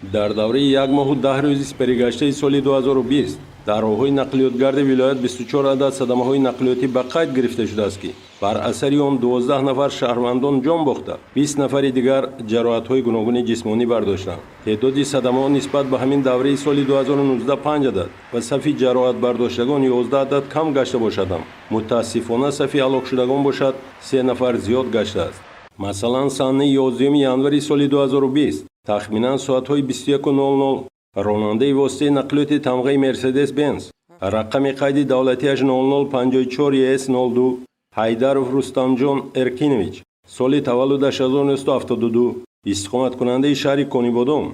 дар давраи 1 моҳу 10 рӯзи сипаригаштаи соли 2020 дар роҳҳои нақлиётгарди вилоят 24 адад садамаҳои нақлиётӣ ба қайд гирифта шудааст ки бар асари он 12 нафар шаҳрвандон ҷон бохта, 20 нафари дигар ҷароҳатҳои гуногуни ҷисмонӣ бардоштанд. теъдоди садамаҳо нисбат ба ҳамин давраи соли 2019 5 адад ва сафи ҷароҳатбардоштагон 11 адад кам гашта бошад ҳам мутаассифона сафи ҳалокшудагон бошад 3 нафар зиёд гаштааст. масалан, санаи 11 январи соли 2020 тахминан соатҳои 21:00 ронандаи воситаи нақлиёти тамғаи Мерседес Бенз рақами қайди давлатиаш 0054ES02 Ҳайдаров Рустамҷон Эркинович соли таваллудаш 1972 истиқоматкунандаи шаҳри Конибодом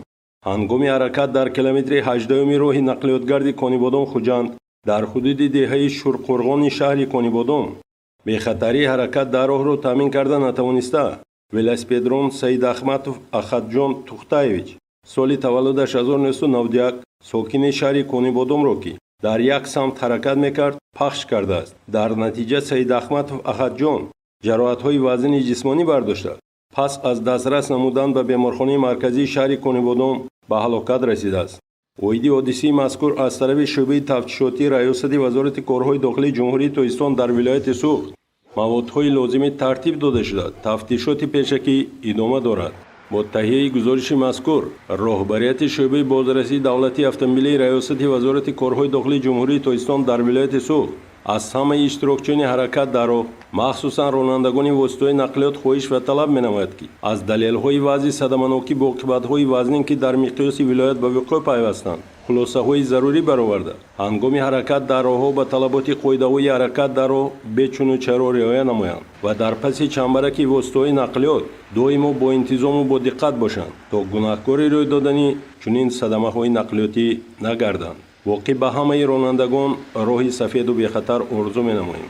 ҳангоми ҳаракат дар километри 18-уми роҳи нақлиётгарди Конибодом Хуҷанд дар ҳудуди деҳаи Шурқурғони шаҳри Конибодом бехатарии ҳаракат дар роҳро таъмин карда натавониста велосипедрон Саидахматов Ахадҷон Тухтаевич соли таваллудаш 1991 сокини шаҳри Конибодомро ки дар як самт ҳаракат мекард пахш кардааст. дар натиҷа Саидахматов Ахадҷон ҷароҳатҳои вазни ҷисмонӣ бардошта, пас аз дастрас намудан ба беморхонаи марказии шаҳри Конибодом ба ҳалокат расидааст. оиди ҳодисаи мазкур аз тарафи шӯъбаи тафтишотии раёсати вазорати корҳои дохилии ҷумҳурии Тоҷикистон дар вилояти Суғд маводҳои лозимӣ тартиб дода шуда тафтишоти пешакӣ идома дорад. бо таҳияи гузориши мазкур роҳбарияти шӯъбаи бозрасии давлатии автомобилии раёсати вазорати корҳои дохилии ҷумҳурии Тоҷикистон дар вилояти Суғд аз ҳамаи иштирокчиёни ҳаракат дар роҳ, махсусан ронандагони воситаҳои нақлиёт хоҳиш ва талаб менамояд ки аз далелҳои вазъи садаманокӣ бо оқибатҳои вазнин ки дар миқёси вилоят ба вуқӯъ пайвастанд хулосаҳои зарурӣ бароварда ҳангоми ҳаракат дар роҳҳо ба талаботи қоидаҳои ҳаракат дар роҳ бечуну чаро риоя намоянд ва дар паси чамбараки воситаҳои нақлиёт доимо бо интизому бо диққат бошанд, то гунаҳкори рӯйдодани чунин садамаҳои нақлиётӣ нагарданд. воқеъ ба ҳамаи ронандагон роҳи сафеду бехатар орзу менамоем.